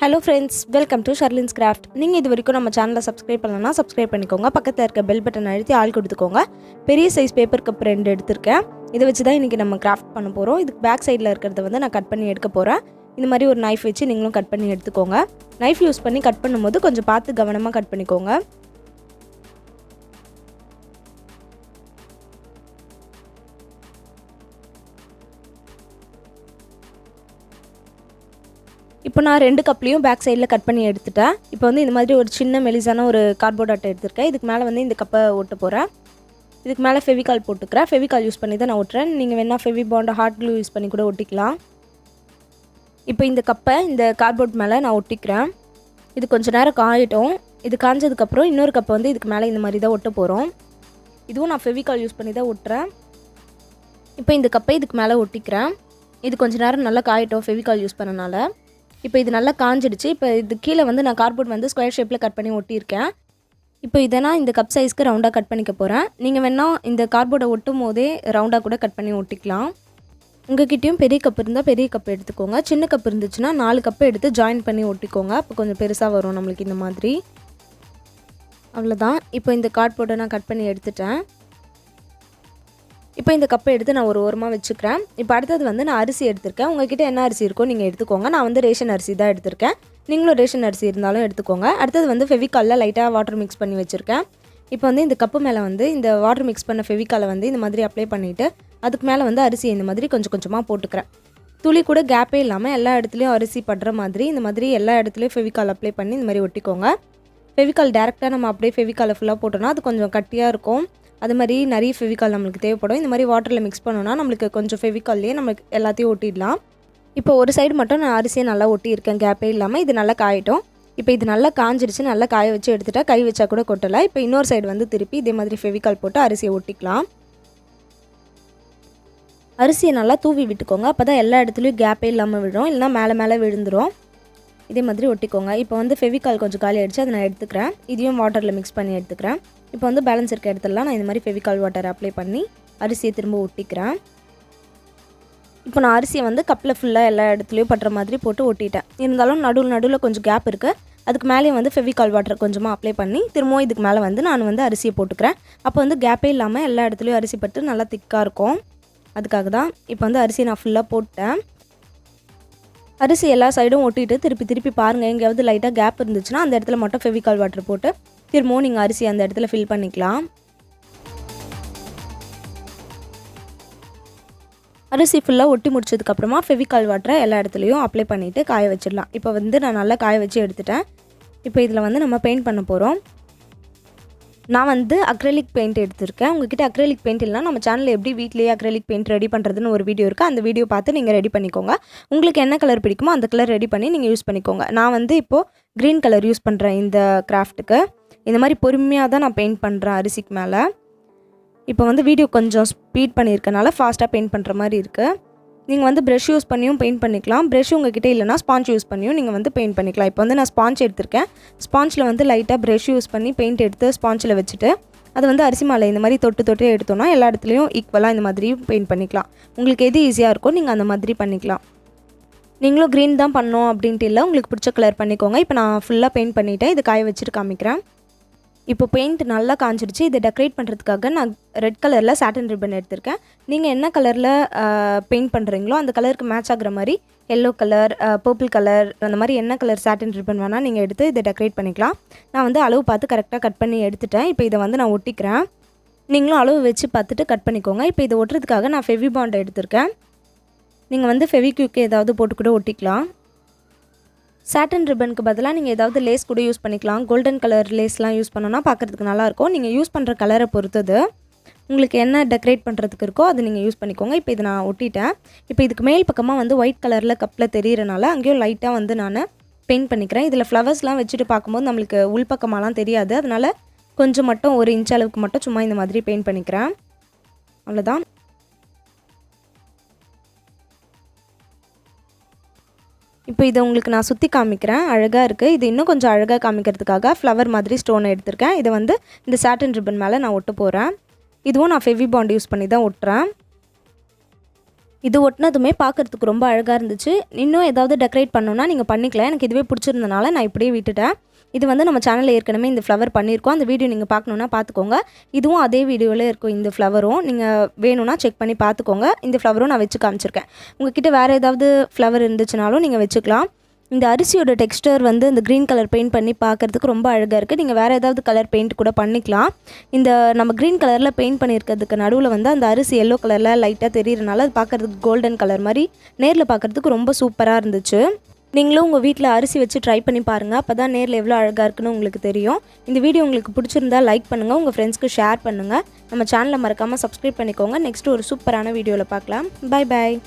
Hello friends, welcome to Sherlinscraft. நீங்கள் இது வரைக்கும் நம்ம சேனலை சப்ஸ்கிரைப் பண்ணலனா சப்ஸ்கிரைப் பண்ணிக்கோங்க. பக்கத்தில் இருக்க பெல் பட்டன் அழுத்தி ஆல் கொடுத்துக்கோங்க. பெரிய சைஸ் பேப்பர் கப் 2 எடுத்திருக்கேன். இதை வச்சு தான் இன்றைக்கி நம்ம கிராஃப்ட் பண்ண போகிறோம். இதுக்கு பேக் சைடில் இருக்கிறத வந்து நான் கட் பண்ணி எடுக்க போகிறேன். இந்த மாதிரி ஒரு நைஃப் வச்சு நீங்களும் கட் பண்ணி எடுத்துக்கோங்க. நைஃப் யூஸ் பண்ணி கட் பண்ணும்போது கொஞ்சம் பார்த்து கவனமாக கட் பண்ணிக்கோங்க. இப்போ நான் 2 கப்லையும் பேக் சைடில் கட் பண்ணி எடுத்துட்டேன். இப்போ வந்து இந்த மாதிரி ஒரு சின்ன மெலிசான ஒரு கார்ட்போர்ட் அட்டை எடுத்துருக்கேன். இதுக்கு மேலே வந்து இந்த கப்பை ஒட்ட போகிறேன். இதுக்கு மேலே ஃபெவிகால் போட்டுக்கிறேன். ஃபெவிகால் யூஸ் பண்ணி தான் நான் ஒட்டுறேன். நீங்கள் வேணால் Fevi bond hot clue use பண்ணி கூட ஒட்டிக்கலாம். இப்போ இந்த கப்பை இந்த கார்ட்போர்ட் மேலே நான் ஒட்டிக்கிறேன். இது கொஞ்சம் நேரம் காயட்டும். இது காஞ்சதுக்கப்புறம் இன்னொரு கப்பை வந்து இதுக்கு மேலே இந்த மாதிரி தான் ஒட்ட போகிறோம். இதுவும் நான் ஃபெவிகால் யூஸ் பண்ணி தான் ஒட்டுறேன். இப்போ இந்த கப்பை இதுக்கு மேலே ஒட்டிக்கிறேன். இது கொஞ்சம் நேரம் நல்லா காயட்டும் ஃபெவிகால் யூஸ் பண்ணனால. இப்போ இது நல்லா காஞ்சிடுச்சு. இப்போ இது கீழே வந்து நான் கார்ட்போர்ட் வந்து ஸ்கொயர் ஷேப்பில் கட் பண்ணி ஒட்டியிருக்கேன். இப்போ இதை நான் இந்த கப் சைஸ்க்கு ரவுண்டாக கட் பண்ணிக்க போகிறேன். நீங்கள் வேணால் இந்த கார்ட்போர்டை ஒட்டும் போதே ரவுண்டாக கூட கட் பண்ணி ஒட்டிக்கலாம். உங்கள்கிட்டயும் பெரிய கப் இருந்தால் பெரிய கப் எடுத்துக்கோங்க. சின்ன கப் இருந்துச்சுன்னா 4 கப்பை எடுத்து ஜாயின் பண்ணி ஒட்டிக்கோங்க. அப்போ கொஞ்சம் பெருசாக வரும் நம்மளுக்கு இந்த மாதிரி. அவ்வளோதான். இப்போ இந்த கார்ட்போர்டை நான் கட் பண்ணி எடுத்துட்டேன். இப்போ இந்த கப்பை எடுத்து நான் ஒரு ஓரமாக வச்சுக்கிறேன். இப்போ அடுத்தது வந்து நான் அரிசி எடுத்திருக்கேன். உங்கள்கிட்ட என்ன அரிசி இருக்கோ நீங்கள் எடுத்துக்கோங்க. நான் வந்து ரேஷன் அரிசி தான் எடுத்திருக்கேன். நீங்களும் ரேஷன் அரிசி இருந்தாலும் எடுத்துக்கோங்க. அடுத்தது வந்து ஃபெவிகாலில் லைட்டாக வாட்டர் மிக்ஸ் பண்ணி வச்சுருக்கேன். இப்போ வந்து இந்த கப்பு மேலே வந்து இந்த வாட்டர் மிக்ஸ் பண்ண ஃபெவிகாலை வந்து இந்த மாதிரி அப்ளை பண்ணிவிட்டு அதுக்கு மேலே வந்து அரிசி இந்த மாதிரி கொஞ்சம் கொஞ்சமாக போட்டுக்கிறேன். துளி கூட கேப்பே இல்லாமல் எல்லா இடத்துலையும் அரிசி படுற மாதிரி இந்த மாதிரி எல்லா இடத்துலையும் ஃபெவிகால் அப்ளை பண்ணி இந்த மாதிரி ஒட்டிக்கோங்க. ஃபெவிகால் டேரெக்டாக நம்ம அப்படியே ஃபெவிகாலை ஃபுல்லாக போட்டோம்னா அது கொஞ்சம் கட்டியாக இருக்கும். அது மாதிரி நிறைய ஃபெவிகால் நம்மளுக்கு தேவைப்படும். இந்த மாதிரி வாட்டரில் மிக்ஸ் பண்ணோன்னா நம்மளுக்கு கொஞ்சம் ஃபெவிகால்லேயே நம்மளுக்கு எல்லாத்தையும் ஒட்டிடலாம். இப்போ ஒரு சைடு மட்டும் நான் அரிசியை நல்லா ஒட்டியிருக்கேன் கேப்பே இல்லாமல். இது நல்லா காயட்டும். இப்போ இது நல்லா காஞ்சிடுச்சு. நல்லா காய வச்சு எடுத்துட்டா கை வச்சா கூட கொட்டலை. இப்போ இன்னொரு சைடு வந்து திருப்பி இதே மாதிரி ஃபெவிகால் போட்டு அரிசியை ஒட்டிக்கலாம். அரிசியை நல்லா தூவி விட்டுக்கோங்க. அப்போ தான் எல்லா இடத்துலையும் கேப்பே இல்லாமல் விழும். இல்லைனா மேலே மேலே விழுந்துடும். இதே மாதிரி ஒட்டிக்கோங்க. இப்போ வந்து ஃபெவிகால் கொஞ்சம் காலி ஆகிடுச்சு. அதை நான் எடுத்துக்கிறேன். இதையும் வாட்டரில் மிக்ஸ் பண்ணி எடுத்துக்கிறேன். இப்போ வந்து பேலன்ஸ் இருக்க இடத்துலலாம் நான் இந்த மாதிரி ஃபெவிகால் வாட்டர் அப்ளை பண்ணி அரிசியை திரும்ப ஒட்டிக்கிறேன். இப்போ நான் அரிசியை வந்து கப்பில் ஃபுல்லாக எல்லா இடத்துலையும் பட்டுற மாதிரி போட்டு ஒட்டிட்டேன். இருந்தாலும் நடுவில் கொஞ்சம் கேப் இருக்குது. அதுக்கு மேலே வந்து ஃபெவிகால் வாட்டர் கொஞ்சமாக அப்ளை பண்ணி திரும்பவும் இதுக்கு மேலே வந்து நான் வந்து அரிசியை போட்டுக்கிறேன். அப்போ வந்து கேப்பே இல்லாமல் எல்லா இடத்துலையும் அரிசி பட்டு நல்லா திக்காக இருக்கும். அதுக்காக தான் இப்போ வந்து அரிசியை நான் ஃபுல்லாக போட்டேன். அரிசி எல்லா சைடும் ஒட்டிட்டு திருப்பி பாருங்கள். எங்கேயாவது லைட்டாக கேப் இருந்துச்சுன்னா அந்த இடத்துல மட்டும் ஃபெவிகால் வாட்டர் போட்டு திரும்பவும் நீங்கள் அரிசி அந்த இடத்துல ஃபில் பண்ணிக்கலாம். அரிசி ஃபுல்லாக ஒட்டி முடிச்சதுக்கப்புறமா ஃபெவிகால் வாட்டரை எல்லா இடத்துலையும் அப்ளை பண்ணிவிட்டு காய வச்சிடலாம். இப்போ வந்து நான் நல்லா காய வச்சு எடுத்துட்டேன். இப்போ இதில் வந்து நம்ம பெயிண்ட் பண்ண போகிறோம். நான் வந்து அக்ரிலிக் பெயிண்ட் எடுத்திருக்கேன். உங்ககிட்ட அக்ரிலிக் பெயிண்ட் இல்லைனா நம்ம சேனலில் எப்படி வீட்லேயே அக்ரிலிக் பெயிண்ட் ரெடி பண்ணுறதுன்னு ஒரு வீடியோ இருக்குது. அந்த வீடியோ பார்த்து நீங்கள் ரெடி பண்ணிக்கோங்க. உங்களுக்கு என்ன கலர் பிடிக்குமோ அந்த கலர் ரெடி பண்ணி நீங்கள் யூஸ் பண்ணிக்கோங்க. நான் வந்து இப்போது க்ரீன் கலர் யூஸ் பண்ணுறேன் இந்த கிராஃப்ட்டுக்கு. இந்த மாதிரி பொறுமையாக தான் நான் பெயிண்ட் பண்ணுறேன் அரிசிக்கு மேலே. இப்போ வந்து வீடியோ கொஞ்சம் ஸ்பீட் பண்ணியிருக்கனால ஃபாஸ்ட்டாக பெயிண்ட் பண்ணுற மாதிரி இருக்குது. நீங்கள் வந்து ப்ரஷ் யூஸ் பண்ணியும் பெயிண்ட் பண்ணிக்கலாம். ப்ரஷ் உங்ககிட்ட இல்லைனா ஸ்பாஞ்ச் யூஸ் பண்ணியும் நீங்கள் வந்து பெயிண்ட் பண்ணிக்கலாம். இப்போ வந்து நான் ஸ்பாஞ்ச் எடுத்திருக்கேன். ஸ்பாஞ்சில் வந்து லைட்டாக ப்ரஷ் யூஸ் பண்ணி பெயிண்ட் எடுத்து ஸ்பாஞ்சில் வச்சுட்டு அது வந்து அரிசி மேலே இந்த மாதிரி தொட்டு எடுத்தோன்னா எல்லா இடத்துலையும் ஈக்குவலாக இந்த மாதிரி பெயிண்ட் பண்ணிக்கலாம். உங்களுக்கு எது ஈஸியாக இருக்கோ நீங்கள் அந்த மாதிரி பண்ணிக்கலாம். நீங்களும் க்ரீன் தான் பண்ணோம் அப்படின்ட்டு இல்லை, உங்களுக்கு பிடிச்ச கலர் பண்ணிக்கோங்க. இப்போ நான் ஃபுல்லாக பெயிண்ட் பண்ணிவிட்டேன். இது காய வச்சுட்டு காமிக்கிறேன். இப்போ பெயிண்ட் நல்லா காஞ்சிடுச்சு. இதை டெக்கரேட் பண்ணுறதுக்காக நான் ரெட் கலரில் சாட்டன் ரிப்பன் எடுத்திருக்கேன். நீங்கள் என்ன கலரில் பெயிண்ட் பண்ணுறீங்களோ அந்த கலருக்கு மேட்ச் ஆகிற மாதிரி எல்லோ கலர், பர்பிள் கலர் அந்த மாதிரி என்ன கலர் சாட்டன் ரிப்பன் வேணால் நீங்கள் எடுத்து இதை டெக்கரேட் பண்ணிக்கலாம். நான் வந்து அளவு பார்த்து கரெக்டாக கட் பண்ணி எடுத்துட்டேன். இப்போ இதை வந்து நான் ஒட்டிக்கிறேன். நீங்களும் அளவு வச்சு பார்த்துட்டு கட் பண்ணிக்கோங்க. இப்போ இதை ஒட்டுறதுக்காக நான் ஃபெவி பாண்ட் எடுத்திருக்கேன். நீங்கள் வந்து ஃபெவிக்விக் ஏதாவது போட்டு கூட ஒட்டிக்கலாம். சாட்டன் ரிப்பனுக்கு பதிலாக நீங்கள் ஏதாவது லேஸ் கூட யூஸ் பண்ணிக்கலாம். கோல்டன் கலர் லேஸ்லாம் யூஸ் பண்ணோன்னா பார்க்குறதுக்கு நல்லாயிருக்கும். நீங்கள் யூஸ் பண்ணுற கலரை பொறுத்தது. உங்களுக்கு என்ன டெக்கரேட் பண்ணுறதுக்கு இருக்கோ அது நீங்கள் யூஸ் பண்ணிக்கோங்க. இப்போ இதை நான் ஒட்டிட்டேன். இப்போ இதுக்கு மேல் பக்கமாக வந்து ஒயிட் கலரில் கப்பில் தெரிகிறனால அங்கேயும் லைட்டாக வந்து நான் பெயிண்ட் பண்ணிக்கிறேன். இதில் ஃப்ளவர்ஸ்லாம் வச்சுட்டு பார்க்கும்போது நம்மளுக்கு உள்பக்கமாலாம் தெரியாது. அதனால் கொஞ்சம் மட்டும் 1 இன்ச் அளவுக்கு மட்டும் சும்மா இந்த மாதிரி பெயிண்ட் பண்ணிக்கிறேன். அவ்வளோதான். இப்போ இதை உங்களுக்கு நான் சுற்றி காமிக்கிறேன். அழகாக இருக்குது. இது இன்னும் கொஞ்சம் அழகாக காமிக்கிறதுக்காக ஃப்ளவர் மாதிரி ஸ்டோன் எடுத்திருக்கேன். இதை வந்து இந்த சாட்டன் ரிப்பன் மேலே நான் ஒட்ட போகிறேன். இதுவும் நான் ஃபெவி பாண்ட் யூஸ் பண்ணி தான் ஒட்டுறேன். இது ஒட்டினதுமே பார்க்குறதுக்கு ரொம்ப அழகாக இருந்துச்சு. இன்னும் ஏதாவது டெக்கரேட் பண்ணணும்னா நீங்கள் பண்ணிக்கலாம். எனக்கு இதுவே பிடிச்சிருந்தனால நான் இப்படியே விட்டுட்டேன். இது வந்து நம்ம சேனலில் ஏற்கனவே இந்த ஃப்ளவர் பண்ணியிருக்கோம். அந்த வீடியோ நீங்கள் பார்க்கணுன்னா பார்த்துக்கோங்க. இதுவும் அதே வீடியோவில் இருக்கும். இந்த ஃப்ளவரும் நீங்கள் வேணும்னா செக் பண்ணி பார்த்துக்கோங்க. இந்த ஃப்ளவரும் நான் வச்சு காமிச்சிருக்கேன். உங்ககிட்ட வேறு ஏதாவது ஃப்ளவர் இருந்துச்சுனாலும் நீங்கள் வச்சுக்கலாம். இந்த அரிசியோட டெக்ஸ்டர் வந்து இந்த க்ரீன் கலர் பெயிண்ட் பண்ணி பார்க்குறதுக்கு ரொம்ப அழகாக இருக்குது. நீங்கள் வேறு ஏதாவது கலர் பெயிண்ட் கூட பண்ணிக்கலாம். இந்த நம்ம க்ரீன் கலரில் பெயிண்ட் பண்ணியிருக்கிறதுக்கு நடுவில் வந்து அந்த அரிசி எல்லோ கலரில் லைட்டாக தெரியுறனால அது பார்க்குறதுக்கு கோல்டன் கலர் மாதிரி நேரில் பார்க்குறதுக்கு ரொம்ப சூப்பராக இருந்துச்சு. நீங்களும் உங்கள் வீட்டில் அரிசி வச்சு ட்ரை பண்ணி பாருங்கள். அப்போ தான் நேரில் எவ்வளோ அழகாக இருக்குன்னு உங்களுக்கு தெரியும். இந்த வீடியோ உங்களுக்கு பிடிச்சிருந்தா லைக் பண்ணுங்கள், உங்கள் ஃப்ரெண்ட்ஸ்க்கு ஷேர் பண்ணுங்கள். நம்ம சேனலை மறக்காமல் சப்ஸ்கிரைப் பண்ணிக்கோங்க. நெக்ஸ்ட்டு ஒரு சூப்பரான வீடியோவில் பார்க்கலாம். Bye bye.